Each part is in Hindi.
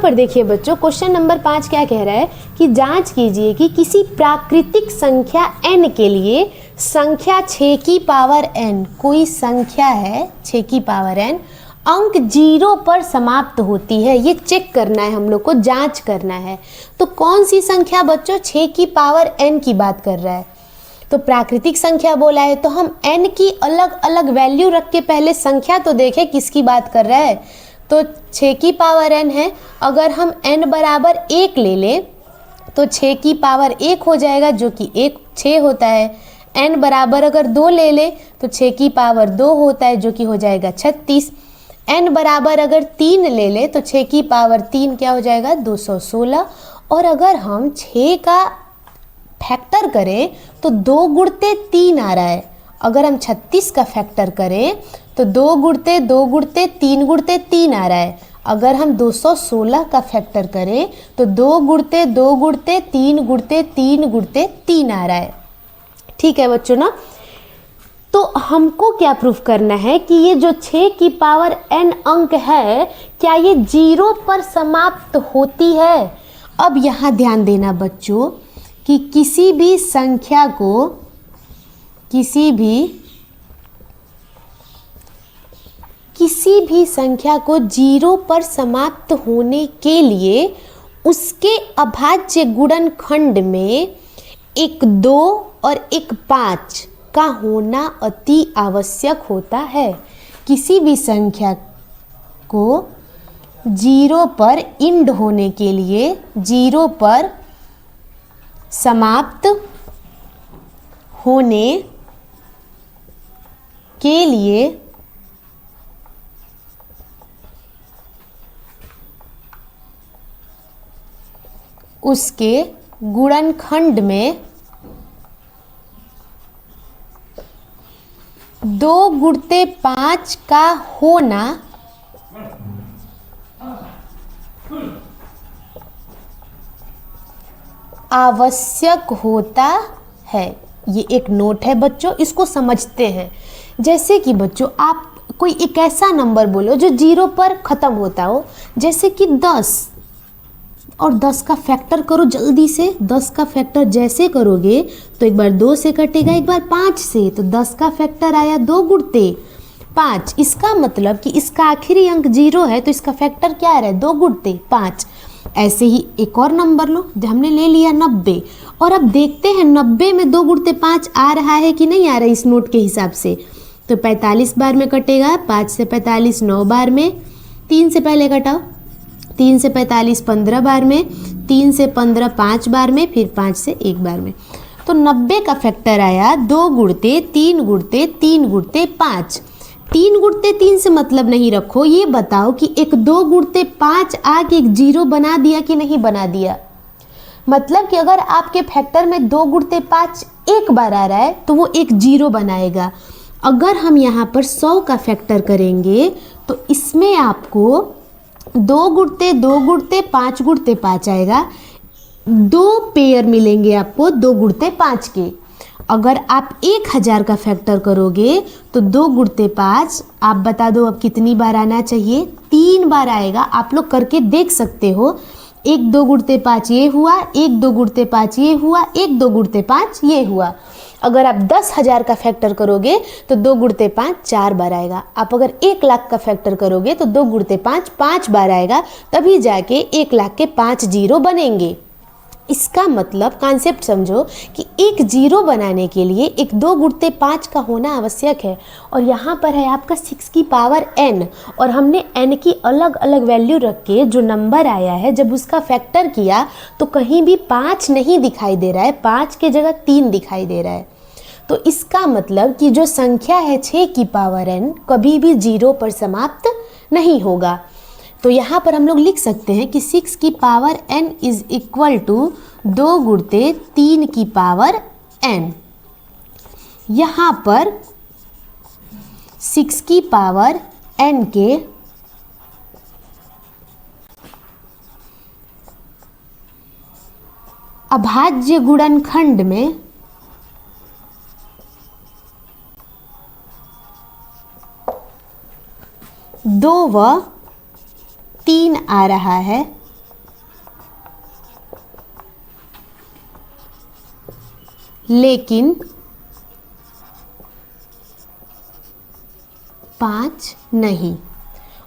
पर देखिए बच्चों, क्वेश्चन नंबर 5 क्या कह रहा है कि जांच कीजिए कि किसी प्राकृतिक संख्या n के लिए संख्या 6 की पावर n, कोई संख्या है 6 की पावर n, अंक 0 पर समाप्त होती है। ये चेक करना है, हम लोग को जांच करना है। तो कौन सी संख्या बच्चों 6 की पावर n की बात कर रहा है? तो प्राकृतिक संख्या बोला है, तो हम n की अलग अलग वैल्यू रख के पहले संख्या तो देखें किसकी बात कर रहा है। तो 6 की पावर n है, अगर हम n बराबर 1 ले लें तो 6 की पावर 1 हो जाएगा, जो कि 6 होता है। n बराबर अगर 2 ले लें तो 6 की पावर 2 होता है, जो कि हो जाएगा 36। n बराबर अगर 3 ले लें तो 6 की पावर 3 क्या हो जाएगा, 216। और अगर हम 6 का फैक्टर करें तो 2 गुणते 3 आ रहा है। अगर हम 36 का फैक्टर करें तो 2 गुणते 2 गुणते 3 गुणते 3 आ रहा है। अगर हम 216 का फैक्टर करें तो 2 गुणते 2 गुणते 3 गुणते 3 गुणते 3 आ रहा है। ठीक है बच्चों ना। तो हमको क्या प्रूफ करना है कि ये जो 6 की पावर n अंक है, क्या ये 0 पर समाप्त होती है? अब यहाँ ध्यान देना बच्चों कि किसी भी संख्या को 0 पर समाप्त होने के लिए उसके अभाज्य गुणनखंड में एक 2 और एक 5 का होना अति आवश्यक होता है। किसी भी संख्या को 0 पर इंड होने के लिए, 0 पर समाप्त होने के लिए उसके गुणनखंड में 2 गुणते 5 का होना आवश्यक होता है। ये एक नोट है बच्चों, इसको समझते हैं। जैसे कि बच्चों आप कोई एक ऐसा नंबर बोलो जो 0 पर ख़त्म होता हो, जैसे कि 10, और 10 का फैक्टर करो जल्दी से। 10 का फैक्टर जैसे करोगे तो एक बार 2 से कटेगा, एक बार 5 से, तो 10 का फैक्टर आया 2 गुणते 5। इसका मतलब कि इसका आखिरी अंक 0 है, तो इसका फैक्टर क्या आ रहा है, 2 गुणते 5। ऐसे ही एक और नंबर लो, हमने ले लिया 90, और अब देखते हैं 90 में 2 गुणते 5 आ रहा है कि नहीं आ रहा है इस नोट के हिसाब से। तो 45 बार में कटेगा, 5 से 45 9 बार में, 3 से पहले कटाओ, 3 से 45 15 बार में, 3 से 15 5 बार में, फिर 5 से 1 बार में। तो 90 का फैक्टर आया 2 गुणते 3 गुणते 3 गुणते 5। 3 गुणते 3 से मतलब नहीं रखो, ये बताओ कि एक 2 गुणते 5 आके एक 0 बना दिया कि नहीं बना दिया। मतलब कि अगर आपके फैक्टर में 2 गुणते 5 एक बार आ रहा है तो वो एक 0 बनाएगा। अगर हम यहाँ पर 100 का फैक्टर करेंगे तो इसमें आपको 2 गुणते 2 गुणते 5 गुणते 5 आएगा। 2 पेयर मिलेंगे आपको 2 गुणते 5 के। अगर आप 1000 का फैक्टर करोगे तो 2 गुणते 5, आप बता दो अब कितनी बार आना चाहिए, 3 बार आएगा। आप लोग करके देख सकते हो। 1 2 गुणते 5 ये हुआ, 1 2 गुणते 5 ये हुआ, 1 2 गुणते 5 ये हुआ। अगर आप 10,000 का फैक्टर करोगे तो 2 गुणते 5 4 बार आएगा। आप अगर 1 लाख का फैक्टर करोगे तो 2 गुणते 5 5 बार आएगा, तभी जाके 1 लाख के 5 0 बनेंगे। इसका मतलब कॉन्सेप्ट समझो कि एक 0 बनाने के लिए एक 2 गुणते 5 का होना आवश्यक है। और यहाँ पर है आपका 6 की पावर n, और हमने n की अलग अलग वैल्यू रख के जो नंबर आया है, जब उसका फैक्टर किया तो कहीं भी 5 नहीं दिखाई दे रहा है, 5 के जगह 3 दिखाई दे रहा है। तो इसका मतलब कि जो संख्या है 6 की पावर n कभी भी 0 पर समाप्त नहीं होगा। तो यहाँ पर हम लोग लिख सकते हैं कि 6 की power n is equal to 2 गुणते 3 की पावर n। यहाँ पर 6 की पावर n के अभाज्य गुणनखंड में 2 व 3 आ रहा है। लेकिन 5 नहीं,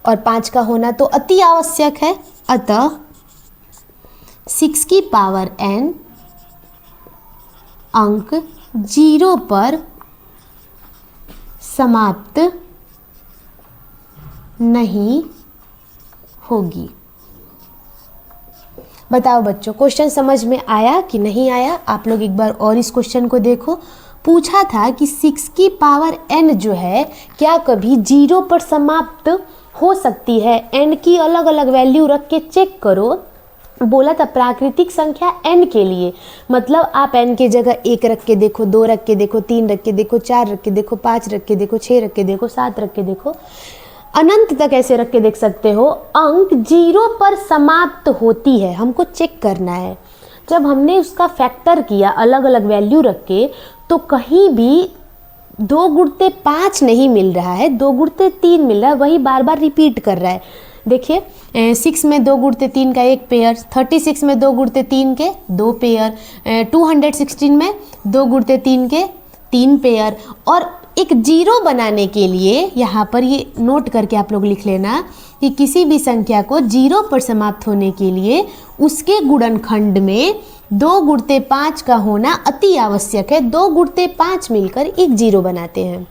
और 5 का होना तो अति आवश्यक है। अतः 6 की पावर n अंक 0 पर समाप्त नहीं होगी। बताओ बच्चों, क्वेश्चन समझ में आया कि नहीं आया? आप लोग एक बार और इस क्वेश्चन को देखो। पूछा था कि 6 की पावर n जो है क्या कभी 0 पर समाप्त हो सकती है? n की अलग अलग वैल्यू रख के चेक करो। बोला था प्राकृतिक संख्या n के लिए, मतलब आप n के जगह 1 रख के देखो, 2 रख के देखो, 3 रख के देखो, 4 रख के देखो, 5 रख के देखो, 6 रख के देखो, 7 रख के देखो, अनंत तक ऐसे रख के देख सकते हो। अंक 0 पर समाप्त होती है, हमको चेक करना है। जब हमने उसका फैक्टर किया अलग अलग वैल्यू रख के, तो कहीं भी 2 गुणते 5 नहीं मिल रहा है, 2 गुणते 3 मिल रहा है, वही बार बार रिपीट कर रहा है। देखिए 6 में 2 गुणते 3 का 1 पेयर, 36 में 2 गुणते 3 के 2 पेयर, 216 में 2 गुणते 3 के 3 पेयर। और एक 0 बनाने के लिए यहाँ पर ये नोट करके आप लोग लिख लेना कि किसी भी संख्या को 0 पर समाप्त होने के लिए उसके गुणनखंड में 2 गुणते 5 का होना अति आवश्यक है। 2 गुणते 5 मिलकर एक 0 बनाते हैं।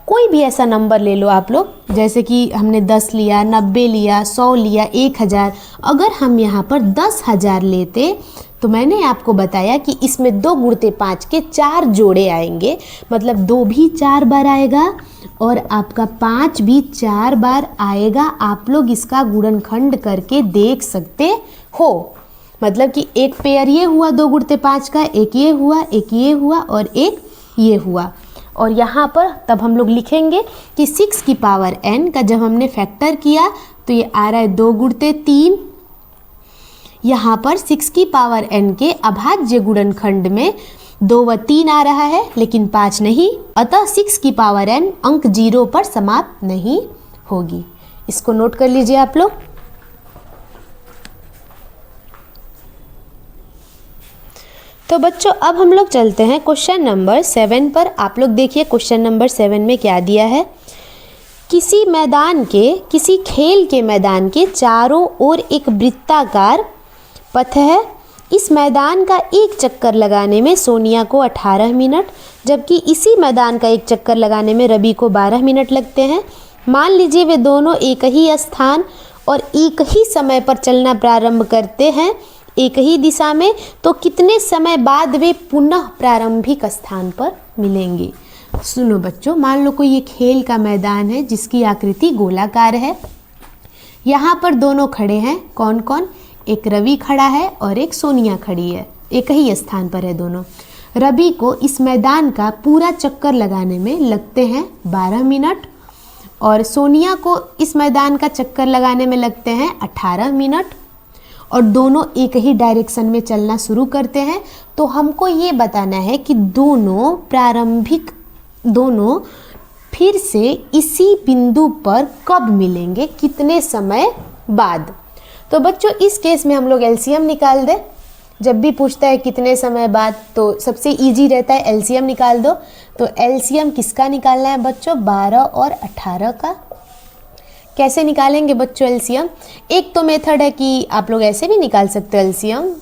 कोई भी ऐसा नंबर ले लो आप लोग, जैसे कि हमने 10 लिया, 90 लिया, 100 लिया, 1000। अगर हम यहाँ पर 10,000 लेते तो मैंने आपको बताया कि इसमें 2 गुणते 5 के 4 जोड़े आएंगे, मतलब 2 भी 4 बार आएगा और आपका 5 भी 4 बार आएगा। आप लोग इसका गुणनखंड करके देख सकते हो। मतलब कि एक पेयर ये हुआ 2 गुणते 5 का, एक ये हुआ, एक ये हुआ और एक ये हुआ। और यहाँ पर तब हम लोग लिखेंगे कि 6 की पावर n का जब हमने फैक्टर किया तो ये आ रहा है 2 गुणते 3। यहाँ पर 6 की पावर n के अभाज्य गुणनखंड में 2 व 3 आ रहा है, लेकिन 5 नहीं। अतः 6 की पावर n अंक 0 पर समाप्त नहीं होगी। इसको नोट कर लीजिए आप लोग। तो बच्चों अब हम लोग चलते हैं क्वेश्चन नंबर 7 पर। आप लोग देखिए क्वेश्चन नंबर 7 में क्या दिया है। किसी खेल के मैदान के चारों ओर एक वृत्ताकार पथ है। इस मैदान का एक चक्कर लगाने में सोनिया को 18 मिनट, जबकि इसी मैदान का एक चक्कर लगाने में रवि को 12 मिनट लगते हैं। मान लीजिए वे दोनों एक ही स्थान और एक ही समय पर चलना प्रारंभ करते हैं, एक ही दिशा में, तो कितने समय बाद वे पुनः प्रारंभिक स्थान पर मिलेंगे? सुनो बच्चों, मान लो कोई ये खेल का मैदान है जिसकी आकृति गोलाकार है। यहाँ पर दोनों खड़े हैं, कौन कौन? एक रवि खड़ा है और एक सोनिया खड़ी है, एक ही स्थान पर है दोनों। रवि को इस मैदान का पूरा चक्कर लगाने में लगते हैं 12 मिनट और सोनिया को इस मैदान का चक्कर लगाने में लगते हैं 18 मिनट, और दोनों एक ही डायरेक्शन में चलना शुरू करते हैं। तो हमको ये बताना है कि दोनों फिर से इसी बिंदु पर कब मिलेंगे, कितने समय बाद। तो बच्चों इस केस में हम लोग एलसीएम निकाल दें। जब भी पूछता है कितने समय बाद, तो सबसे इजी रहता है एलसीएम निकाल दो। तो एलसीएम किसका निकालना है बच्चों? 12 और 18 का। कैसे निकालेंगे बच्चों एलसीएम? एक तो मेथड है कि आप लोग ऐसे भी निकाल सकते हो एलसीएम,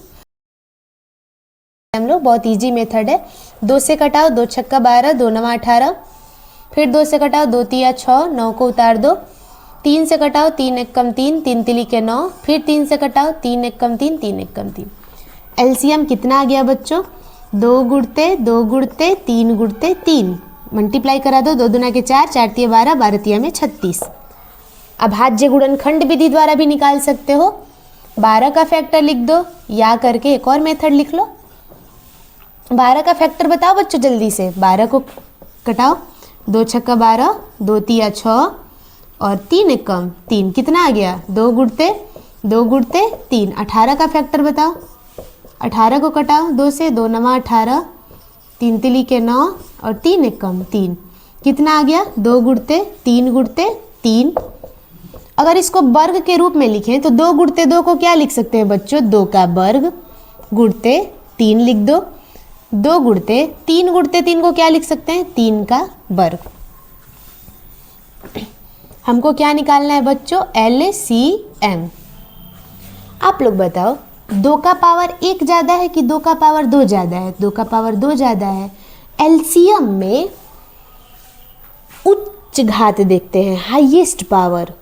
हम लोग बहुत इजी मेथड है। 2 से कटाओ, 2 छक्का 12, 2 नवा 18, फिर 2 से कटाओ, 2 तिया 6, 9 को उतार दो। 3 से कटाओ, 3 एक कम 3, 3 तिली के 9, फिर 3 से कटाओ, 3 एक कम 3, 3 एक कम 3। एलसीएम कितना आ गया बच्चों? 2 गुणते 2 गुणते 3 गुणते 3, मल्टीप्लाई करा दो, 2 दूना के 4, 4 तिया 12, 12 तिया में 36। अभाज्य गुणनखंड विधि द्वारा भी निकाल सकते हो। 12 का फैक्टर लिख दो, या करके एक और मेथड लिख लो। 12 का फैक्टर बताओ बच्चों जल्दी से। 12 को कटाओ, 2 छक्का 12, 2 तिया 6 और 3 एक कम 3, कितना आ गया? 2 गुणते 3। 18 का फैक्टर बताओ। 18 को कटाओ 2 से, 2 नवा 18, 3 तिली के 9 और 3 एक कम 3, कितना आ गया? 2 गुणते 3। अगर इसको वर्ग के रूप में लिखें तो 2 गुणते 2 को क्या लिख सकते हैं बच्चों? 2 का वर्ग गुणते 3 लिख दो। 2 गुणते 3 गुणते 3 को क्या लिख सकते हैं? 3 का वर्ग। हमको क्या निकालना है बच्चों? LCM। आप लोग बताओ 2 का पावर 1 ज़्यादा है कि 2 का पावर 2 ज़्यादा है? 2 का पावर 2 ज़्यादा है। एलसीएम में उच्च घात देखते हैं, हाईएस्ट पावर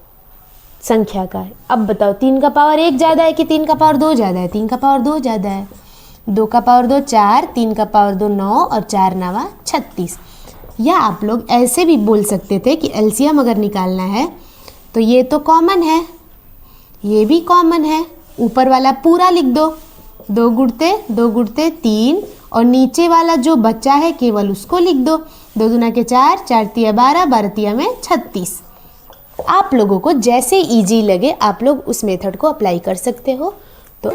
संख्या का। अब बताओ 3 का पावर 1 ज़्यादा है कि 3 का पावर 2 ज़्यादा है? 3 का पावर 2 ज़्यादा है। 2 का पावर 2 4, 3 का पावर 2 9 और 4 9 36। या आप लोग ऐसे भी बोल सकते थे कि एलसीएम अगर निकालना है तो ये तो कॉमन है, ये भी कॉमन है, ऊपर वाला पूरा लिख दो। 2 गुणते 3 और नीचे वाला जो बचा है केवल उसको लिख दो। 2 दूना के 4, 4 तिया 12, 12 तिया में 36। आप लोगों को जैसे इजी लगे आप लोग उस मेथड को अप्लाई कर सकते हो। तो